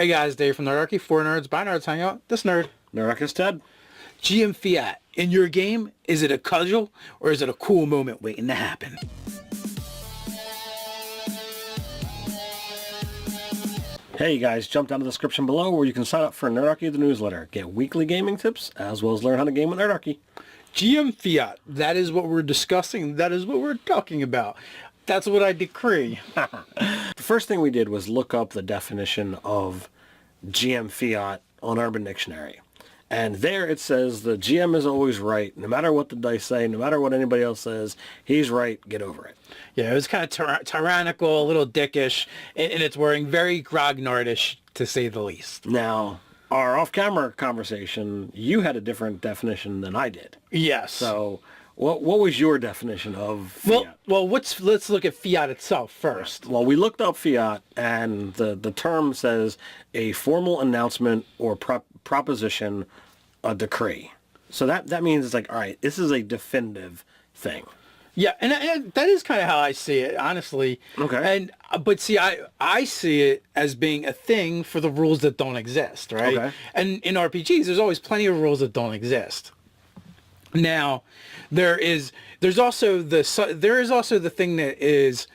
Hey guys, Dave from Nerdarchy, for nerds, by nerds, hang out. This nerd. Nerdarchy is Ted. GM Fiat, in your game, is it a cudgel or is it a cool moment waiting to happen? Hey guys, jump down to the description below where you can sign up for Nerdarchy the newsletter. Get weekly gaming tips as well as learn how to game with Nerdarchy. GM Fiat, that is what we're discussing. That is what we're talking about. That's what I decree. The first thing we did was look up the definition of GM Fiat on Urban Dictionary. And there it says the GM is always right. No matter what the dice say, no matter what anybody else says, he's right. Get over it. Yeah, it was kind of tyrannical, a little dickish, and it's wearing very grognardish, to say the least. Now, our off-camera conversation, you had a different definition than I did. Yes. So, what was your definition of Fiat? Well, let's look at Fiat itself first. Well, we looked up Fiat, and the term says a formal announcement or proposition, a decree. So that means it's like, all right, this is a definitive thing. Yeah, and that is kind of how I see it, honestly. Okay. But see, I see it as being a thing for the rules that don't exist, right? Okay. And in RPGs, there's always plenty of rules that don't exist. Now, there's also the thing that is,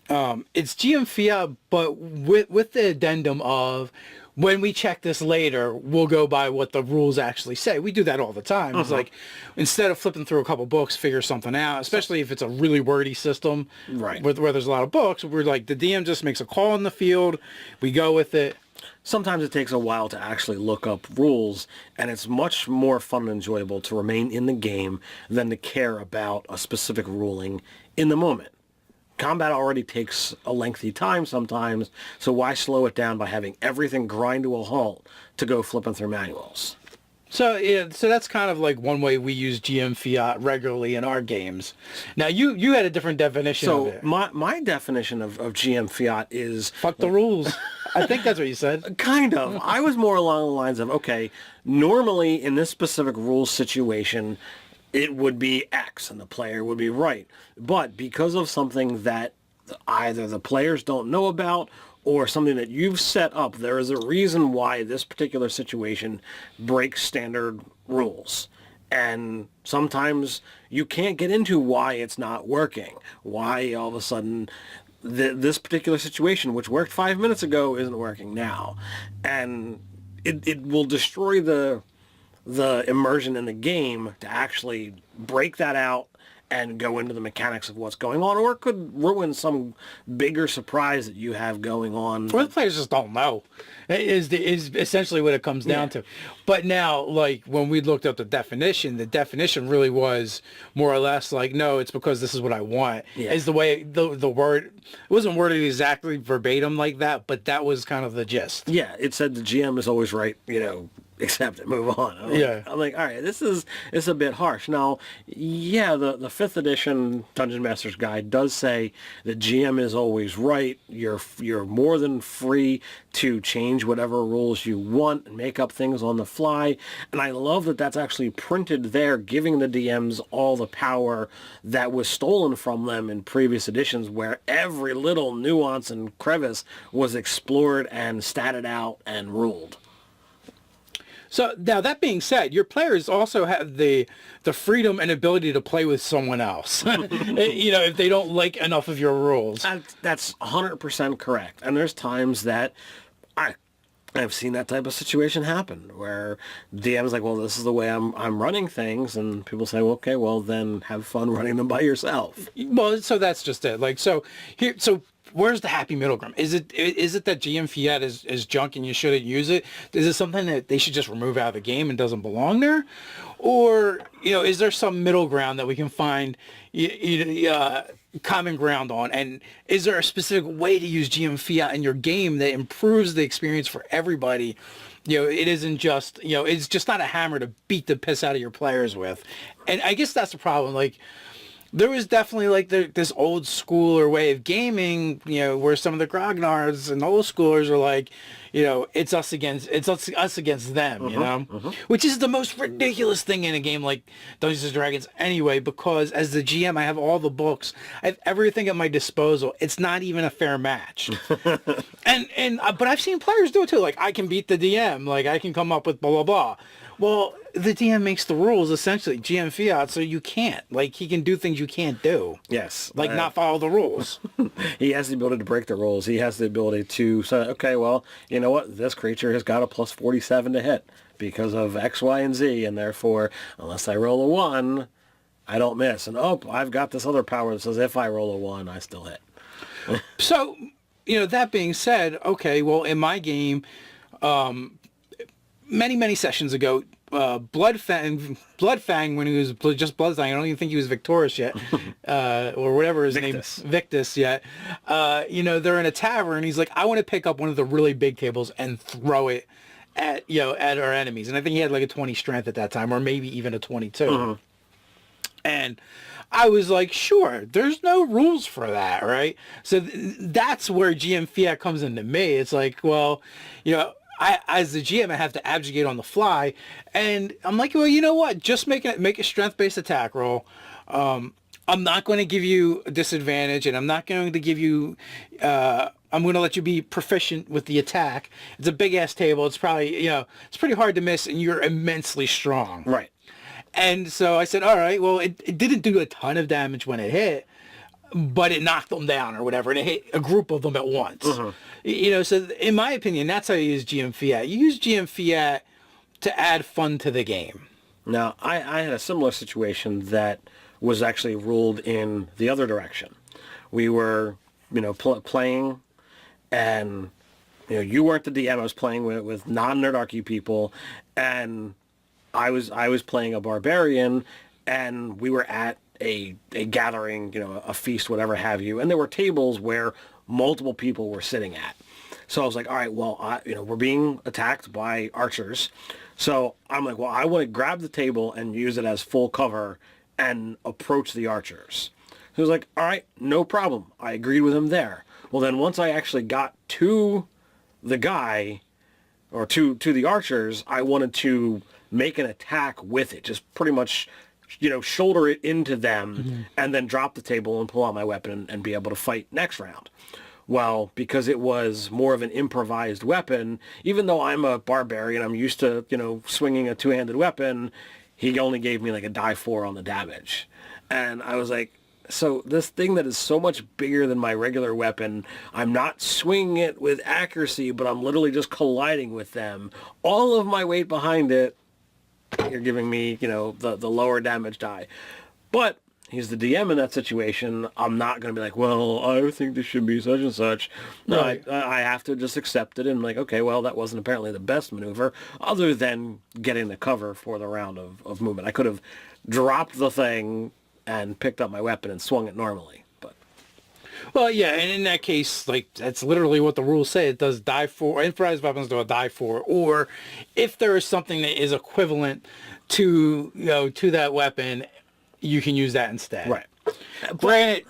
it's GM Fiat, but with the addendum of, when we check this later, we'll go by what the rules actually say. We do that all the time. It's like, instead of flipping through a couple books, figure something out, especially if it's a really wordy system, right, where there's a lot of books, we're like, the DM just makes a call in the field, we go with it. Sometimes it takes a while to actually look up rules, and it's much more fun and enjoyable to remain in the game than to care about a specific ruling in the moment. Combat already takes a lengthy time sometimes, so why slow it down by having everything grind to a halt to go flipping through manuals? So yeah, so that's kind of like one way we use GM Fiat regularly in our games. Now you had a different definition of it. My definition of GM Fiat is... Fuck the rules. I think that's what you said. Kind of. I was more along the lines of, okay, normally in this specific rules situation, it would be X and the player would be right. But because of something that either the players don't know about or something that you've set up, there is a reason why this particular situation breaks standard rules. And sometimes you can't get into why it's not working. Why all of a sudden this particular situation, which worked 5 minutes ago, isn't working now. And it will destroy the immersion in the game to actually break that out and go into the mechanics of what's going on, or it could ruin some bigger surprise that you have going on. Or the players just don't know, is essentially what it comes down to. But now, like, when we looked up the definition really was more or less like, no, it's because this is what I want. Yeah. Is the way the word, it wasn't worded exactly verbatim like that, but that was kind of the gist. Yeah, it said the GM is always right, accept it, move on. I'm like, all right, it's a bit harsh. Now, yeah, the 5th edition Dungeon Master's Guide does say the GM is always right. You're more than free to change whatever rules you want and make up things on the fly. And I love that that's actually printed there, giving the DMs all the power that was stolen from them in previous editions, where every little nuance and crevice was explored and statted out and ruled. So now that being said, your players also have the freedom and ability to play with someone else. If they don't like enough of your rules. That's 100% correct. And there's times that I've seen that type of situation happen where DM's like, well, this is the way I'm running things, and people say, well, okay, well then have fun running them by yourself. Well, so that's just it. Like, so where's the happy middle ground? Is it that GM Fiat is junk and you shouldn't use it? Is it something that they should just remove out of the game and doesn't belong there? Or, is there some middle ground that we can find common ground on? And is there a specific way to use GM Fiat in your game that improves the experience for everybody? It isn't just, it's just not a hammer to beat the piss out of your players with. And I guess that's the problem. Like, there was definitely like this old schooler way of gaming, where some of the grognards and old schoolers are like, it's us against them, which is the most ridiculous thing in a game like Dungeons and Dragons anyway, because as the GM, I have all the books, I have everything at my disposal. It's not even a fair match. But I've seen players do it too. Like, I can beat the DM, like I can come up with blah, blah, blah. Well, the DM makes the rules, essentially, GM Fiat, so you can't. Like, he can do things you can't do. Yes. Like, not follow the rules. He has the ability to break the rules. He has the ability to say, okay, well, you know what? This creature has got a plus 47 to hit because of X, Y, and Z, and therefore, unless I roll a 1, I don't miss. And, I've got this other power that says if I roll a 1, I still hit. So, that being said, okay, well, in my game, many sessions ago, Bloodfang, when he was just Bloodfang, I don't even think he was Victorious yet, or whatever his name is, Victus yet. They're in a tavern. He's like, I want to pick up one of the really big tables and throw it at our enemies. And I think he had like a 20 strength at that time, or maybe even a 22. And I was like, sure, there's no rules for that, right? So that's where GM Fiat comes into me. It's like, well, I, as the GM, I have to abjugate on the fly, and I'm like, well, you know what? Just make a strength-based attack roll. I'm not going to give you a disadvantage, and I'm not going to give you. I'm going to let you be proficient with the attack. It's a big-ass table. It's probably it's pretty hard to miss, and you're immensely strong. Right. And so I said, all right, well, it didn't do a ton of damage when it hit, but it knocked them down or whatever, and it hit a group of them at once. So in my opinion, that's how you use GM Fiat. You use GM Fiat to add fun to the game. Now, I had a similar situation that was actually ruled in the other direction. We were, playing, and, you weren't the DM. I was playing with non-Nerdarchy people, and I was playing a barbarian, and we were at a gathering, a feast, whatever have you, and there were tables where multiple people were sitting at. So I was like, all right, well, we're being attacked by archers. So I'm like, well, I want to grab the table and use it as full cover and approach the archers. So he was like, all right, no problem. I agreed with him there. Well, then once I actually got to the guy, or to the archers, I wanted to make an attack with it, just pretty much shoulder it into them, and then drop the table and pull out my weapon and be able to fight next round. Well, because it was more of an improvised weapon, even though I'm a barbarian, I'm used to, swinging a two-handed weapon, he only gave me like a die 4 on the damage. And I was like, so this thing that is so much bigger than my regular weapon, I'm not swinging it with accuracy, but I'm literally just colliding with them. All of my weight behind it, you're giving me, the lower damage die. But he's the DM in that situation. I'm not going to be like, well, I think this should be such and such. No, right. I have to just accept it and like, okay, well, that wasn't apparently the best maneuver other than getting the cover for the round of movement. I could have dropped the thing and picked up my weapon and swung it normally. Well, yeah, and in that case, like, that's literally what the rules say. It does die 4, improvised weapons do a die 4, or if there is something that is equivalent to, to that weapon, you can use that instead. Right. Granted,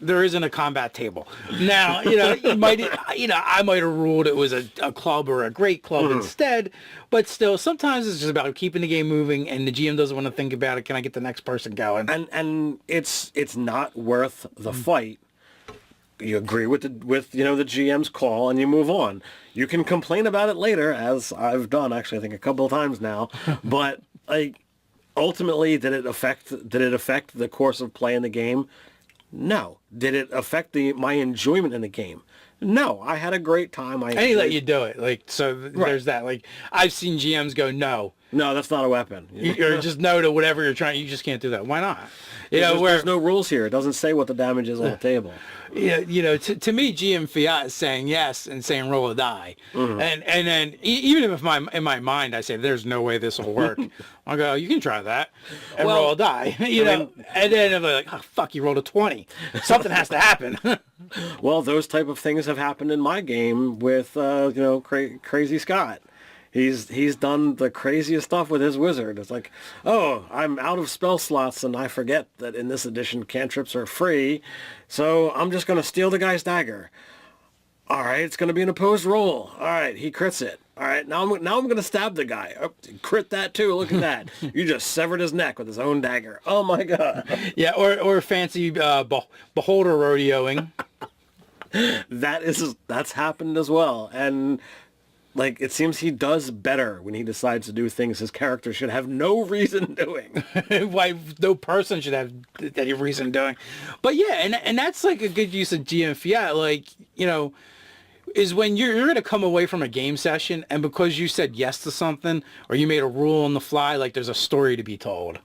there isn't a combat table. Now, I might have ruled it was a club or a great club instead, but still, sometimes it's just about keeping the game moving, and the GM doesn't want to think about it. Can I get the next person going? And it's not worth the fight. You agree with the GM's call and you move on. You can complain about it later, as I've done actually I think a couple of times now. But like ultimately, did it affect the course of play in the game? No. Did it affect my enjoyment in the game? No. I had a great time. And he let you do it. Like there's that. Like I've seen GMs go no. No, that's not a weapon. Or just no to whatever you're trying. You just can't do that. Why not? There's no rules here. It doesn't say what the damage is on the table. To me, GM Fiat is saying yes and saying roll a die, and then even if in my mind I say there's no way this will work, I'll go, you can try that and roll a die, and then I'm like, oh fuck, you rolled a 20. Something has to happen. Well, those type of things have happened in my game with Crazy Scott. He's done the craziest stuff with his wizard. It's like, oh, I'm out of spell slots and I forget that in this edition cantrips are free, so I'm just going to steal the guy's dagger. All right, it's going to be an opposed roll. All right, he crits it. All right, now I'm going to stab the guy. Oh, crit that too. Look at that. You just severed his neck with his own dagger. Oh my god. Yeah, or fancy beholder rodeoing. That's happened as well. And like, it seems he does better when he decides to do things his character should have no reason doing. Why no person should have any reason doing. But yeah, and that's like a good use of GM Fiat. Like, is when you're going to come away from a game session, and because you said yes to something or you made a rule on the fly, like there's a story to be told.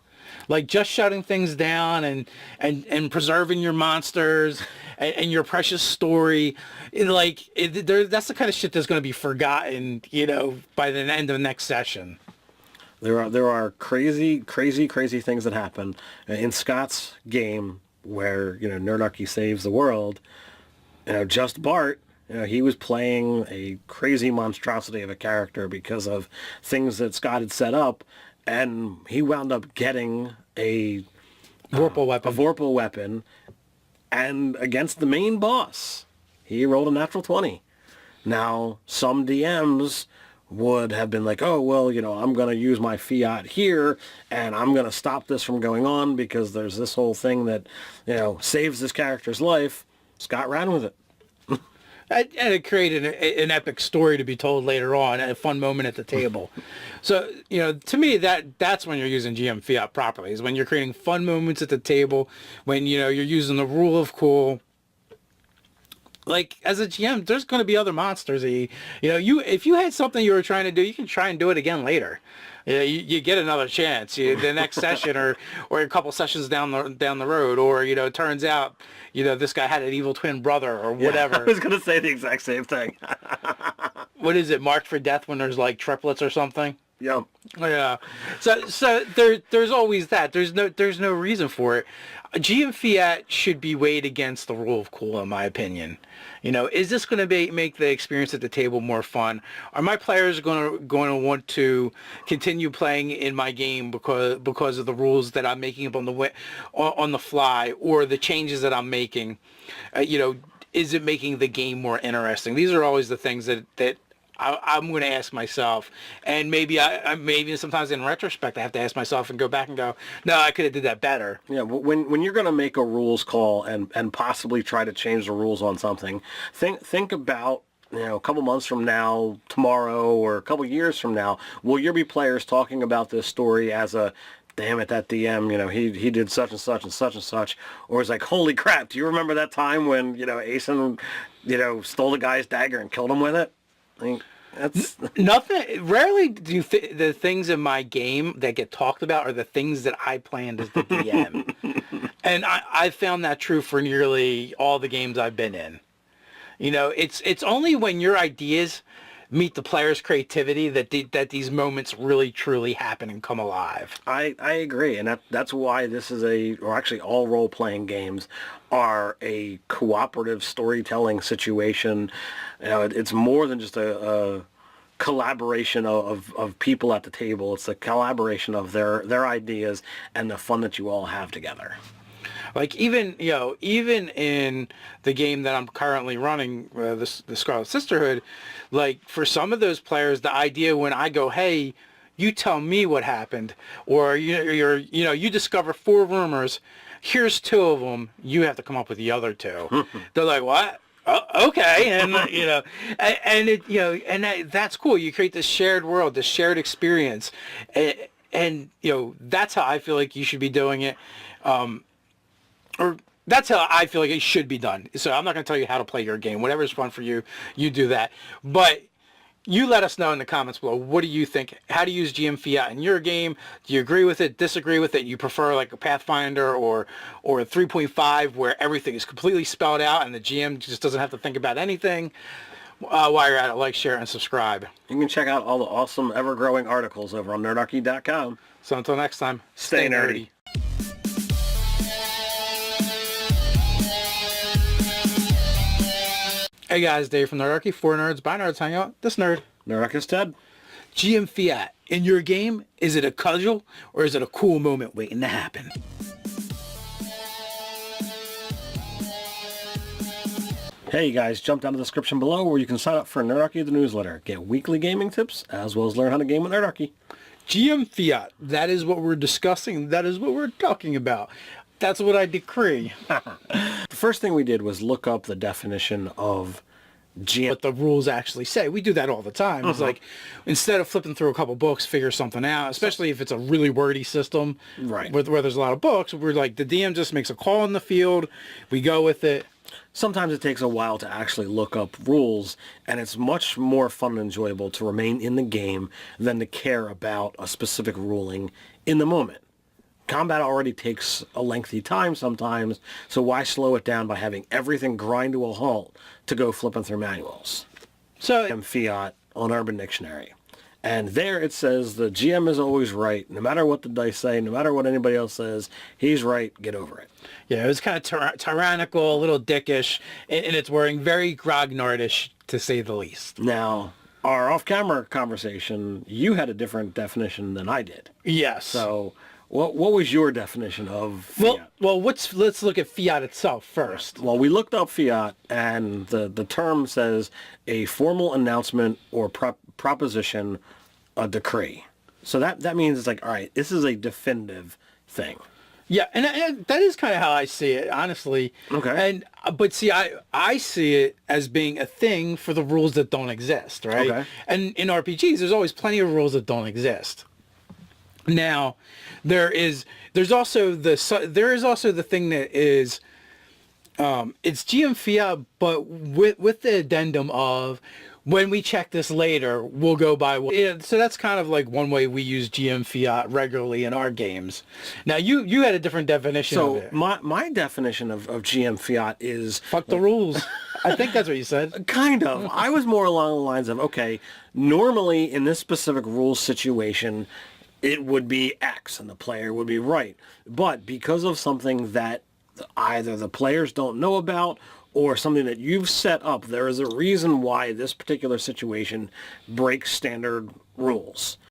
Like just shutting things down and preserving your monsters and your precious story. That's the kind of shit that's going to be forgotten, by the end of the next session. There are crazy things that happen in Scott's game where, Nerdarchy saves the world. Just Bart, he was playing a crazy monstrosity of a character because of things that Scott had set up, and he wound up getting a Vorpal weapon, and against the main boss, he rolled a natural 20. Now, some DMs would have been like, oh, well, I'm going to use my Fiat here, and I'm going to stop this from going on because there's this whole thing that, saves this character's life. Scott ran with it. And it created an epic story to be told later on, and a fun moment at the table. So, to me, that's when you're using GM Fiat properly, is when you're creating fun moments at the table, when, you're using the rule of cool. Like, as a GM, there's going to be other monsters. If you had something you were trying to do, you can try and do it again later. You get another chance the next session or a couple sessions down the road, or it turns out this guy had an evil twin brother or whatever. Yeah, I was gonna say the exact same thing. What is it, marked for death when there's like triplets or something? Yep. Yeah. So there's always that. There's no reason for it. GM Fiat should be weighed against the rule of cool, in my opinion. Is this going to make the experience at the table more fun? Are my players going to want to continue playing in my game because of the rules that I'm making up on the fly, or the changes that I'm making? Is it making the game more interesting? These are always the things that I'm going to ask myself, and maybe sometimes in retrospect I have to ask myself and go back and go, no, I could have did that better. Yeah, when you're going to make a rules call and possibly try to change the rules on something, think about a couple months from now, tomorrow, or a couple years from now, will your be players talking about this story as a, damn it, that DM, he did such and such and such and such, or it's like, holy crap, do you remember that time when Aeson stole the guy's dagger and killed him with it? I mean, that's nothing. Rarely do the things in my game that get talked about are the things that I planned as the DM. And I found that true for nearly all the games I've been in. It's only when your ideas meet the player's creativity that these moments really truly happen and come alive. I agree, and that's why this is actually all role-playing games are a cooperative storytelling situation. It's more than just a collaboration of people at the table. It's a collaboration of their ideas and the fun that you all have together. Like even in the game that I'm currently running, the Scarlet Sisterhood, like for some of those players, the idea when I go, hey, you tell me what happened, or you discover 4 rumors, here's 2 of them, you have to come up with the other 2. They're like, what? Oh, okay, and that's cool. You create this shared world, this shared experience, and that's how I feel like you should be doing it. Or that's how I feel like it should be done. So I'm not going to tell you how to play your game. Whatever is fun for you, you do that. But you let us know in the comments below. What do you think? How to use GM Fiat in your game? Do you agree with it? Disagree with it? You prefer like a Pathfinder or a 3.5 where everything is completely spelled out and the GM just doesn't have to think about anything? While you're at it, like, share, and subscribe. You can check out all the awesome, ever-growing articles over on Nerdarchy.com. So until next time, stay nerdy. Hey guys, Dave from Nerdarchy, for nerds, by nerds, hang out. This nerd. Nerdarchy's Ted. GM Fiat, in your game, is it a cudgel or is it a cool moment waiting to happen? Hey guys, jump down to the description below where you can sign up for Nerdarchy the newsletter, get weekly gaming tips, as well as learn how to game with Nerdarchy. GM Fiat, that is what we're discussing. That is what we're talking about. That's what I decree. The first thing we did was look up the definition of GM. What the rules actually say. We do that all the time. It's like, instead of flipping through a couple books, figure something out, especially if it's a really wordy system, Right. where there's a lot of books, we're like, the DM just makes a call in the field, we go with it. Sometimes it takes a while to actually look up rules, and it's much more fun and enjoyable to remain in the game than to care about a specific ruling in the moment. Combat already takes a lengthy time sometimes, so why slow it down by having everything grind to a halt to go flipping through manuals? So GM Fiat on Urban Dictionary. And there it says the GM is always right, no matter what the dice say, no matter what anybody else says, he's right, get over it. yeah, it was kind of tyrannical, a little dickish, and it's wearing very grognardish, to say the least. Now, our off-camera conversation, you had a different definition than I did. Yes. So, what was your definition of Fiat? Well, let's look at Fiat itself first. Well, we looked up Fiat, and the term says a formal announcement or proposition, a decree. So that means it's like, all right, this is a definitive thing. Yeah, and that is kind of how I see it, honestly. Okay. But see, I see it as being a thing for the rules that don't exist, right? Okay. And in RPGs, there's always plenty of rules that don't exist. Now, there's also the thing that is, it's GM Fiat, but with the addendum of, when we check this later, we'll go by. Yeah, so that's kind of like one way we use GM Fiat regularly in our games. Now, you had a different definition of it. My definition of GM Fiat is... Fuck the rules. I think that's what you said. Kind of. I was more along the lines of, okay, normally in this specific rules situation, it would be X and the player would be right. But because of something that either the players don't know about or something that you've set up, there is a reason why this particular situation breaks standard rules.